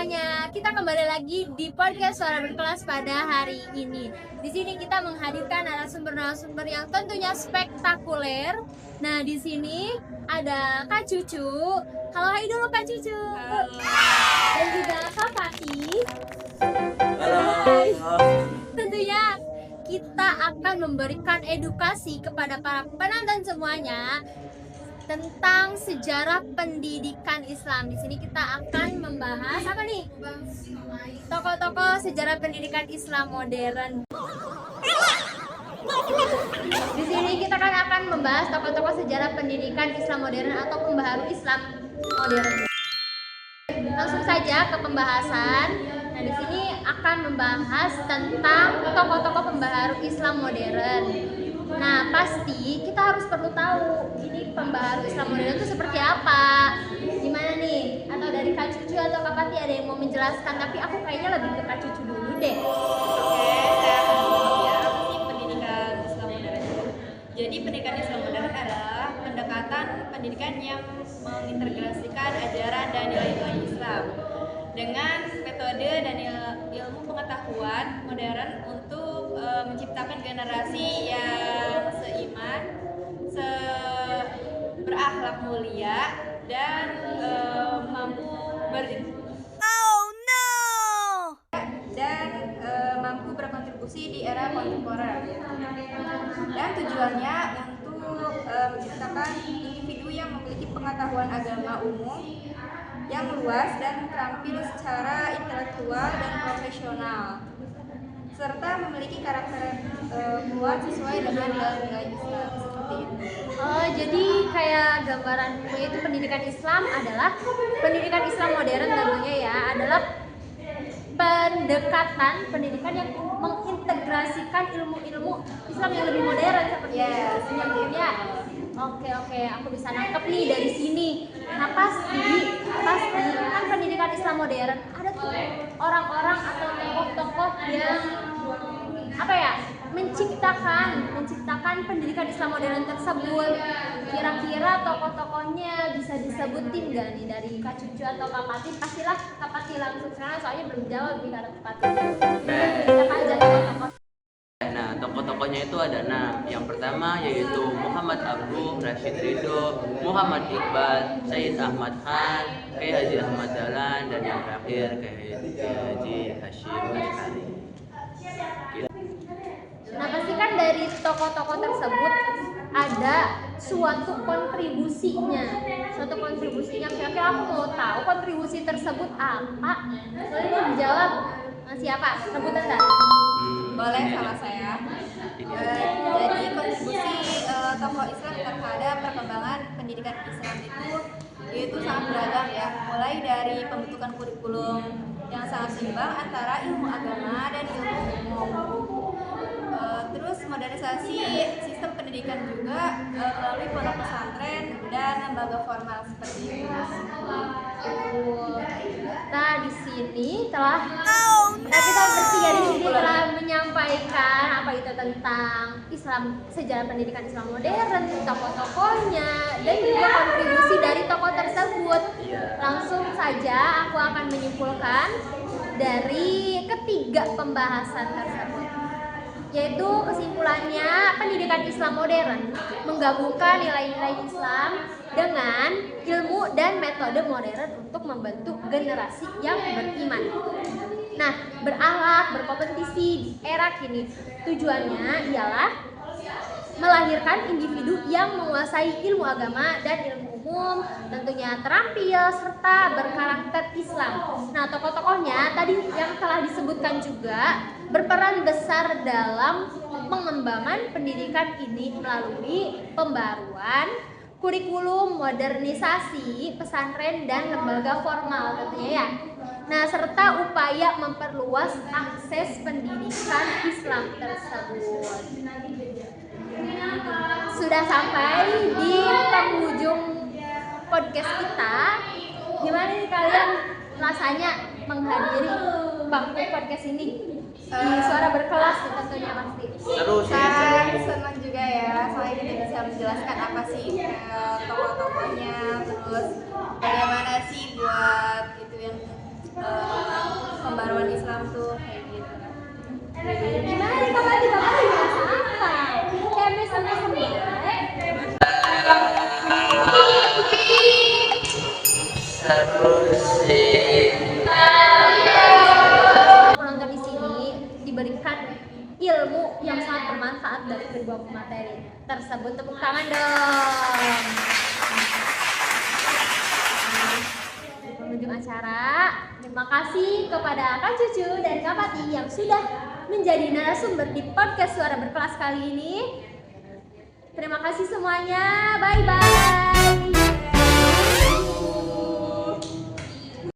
semuanya, kita kembali lagi di podcast Suara Berkelas pada hari ini. Di sini kita menghadirkan narasumber-narasumber yang tentunya spektakuler. Nah, di sini ada Kak Cucu. Halo, hai dulu Kak Cucu. Halo. Dan juga Kak Fatih. Halo. Hai. Tentunya kita akan memberikan edukasi kepada para penonton semuanya tentang sejarah pendidikan Islam. Di sini kita akan membahas apa nih? Tokoh-tokoh sejarah pendidikan Islam modern. Di sini kita akan membahas tokoh-tokoh sejarah pendidikan Islam modern atau pembaharu Islam modern. Langsung saja ke pembahasan. Nah, di sini akan membahas tentang tokoh-tokoh pembaharu Islam modern. Nah, pasti kita harus perlu tahu ini pembaharu Islam modern itu seperti apa. Gimana nih? Atau dari Kak Cucu atau Kak Fatih ada yang mau menjelaskan? Tapi aku kayaknya lebih ke Kak Cucu dulu deh. Oke, saya akan menjawab ya, ini pendidikan Islam modern. Jadi pendidikan Islam modern adalah pendekatan pendidikan yang mengintegrasikan ajaran dan nilai-nilai Islam dengan metode dan ilmu pengetahuan modern untuk menciptakan generasi yang seiman, berakhlak mulia, dan mampu mampu berkontribusi di era kontemporer. Dan tujuannya untuk menciptakan individu yang memiliki pengetahuan agama umum yang luas dan terampil secara intelektual dan profesional, serta memiliki karakter kuat sesuai dengan nilai-nilai Islam seperti itu. Oh, jadi kayak gambaranmu itu pendidikan Islam adalah pendidikan Islam modern tentunya ya, adalah pendekatan pendidikan yang mengintegrasikan ilmu-ilmu Islam yang lebih modern seperti itu. Sebenarnya Oke, aku bisa nangkep nih dari sini. Nah, pasti kan pendidikan Islam modern ada tuh orang-orang atau tokoh-tokoh yang menciptakan pendidikan Islam modern tersebut. Kira-kira tokoh-tokohnya bisa disebutin gak nih dari Kak Cucu atau Kak Fatih? Pastilah Kak Fatih langsung sekarang soalnya belum jawab nih Kak Fatih. Kita aja tokoh-tokoh. Nah, tokoh-tokohnya itu ada 6. Yang pertama yaitu Muhammad Abu Rashid Ridho, Muhammad Iqbal, Sayyid Ahmad Khan, Kiai Haji Ahmad Dahlan, dan yang terakhir Kiai Haji Hashim Asy'ari. Nah, pasti kan dari tokoh-tokoh tersebut ada suatu kontribusinya. Kira-kira aku mau tahu kontribusi tersebut apa? Boleh dijawab siapa? Rebutan nggak? Boleh, sama saya. Jadi kontribusi tokoh Islam terhadap perkembangan pendidikan Islam itu sangat beragam ya. Mulai dari pembentukan kurikulum yang sangat seimbang antara ilmu agama dan ilmu umum. Terus modernisasi sistem pendidikan juga melalui pondok pesantren dan lembaga formal seperti itu. Nah, di sini kita bertiga di sini telah menyampaikan apa itu tentang Islam, sejarah pendidikan Islam modern, tokoh-tokohnya, dan juga kontribusi dari tokoh tersebut. Langsung saja aku akan menyimpulkan dari ketiga pembahasan tersebut, yaitu kesimpulannya pendidikan Islam modern menggabungkan nilai-nilai Islam dengan ilmu dan metode modern untuk membentuk generasi yang beriman. Nah, berakhlak, berkompetisi di era kini. Tujuannya ialah melahirkan individu yang menguasai ilmu agama dan ilmu umum, tentunya terampil serta berkarakter Islam. Nah, tokoh-tokohnya tadi yang telah disebutkan juga berperan besar dalam pengembangan pendidikan ini melalui pembaruan kurikulum, modernisasi pesantren dan lembaga formal tentunya ya. Nah, serta upaya memperluas akses pendidikan Islam tersebut. Sudah sampai di penghujung podcast kita. Gimana nih kalian rasanya menghadiri bangku podcast ini? Di Suara Berkelas tentunya pasti. Seru sih, Saya senang juga ya, soalnya kita bisa menjelaskan apa sih tokoh-tokohnya, terus bagaimana sih buat itu yang Penonton di sini diberikan ilmu yang sangat bermanfaat dari kedua materi tersebut. Tepuk tangan dong. Di penghujung acara, terima kasih kepada Kak Cucu dan Kak Pati yang sudah menjadi narasumber di podcast Suara Berkelas kali ini. Terima kasih semuanya. Bye bye.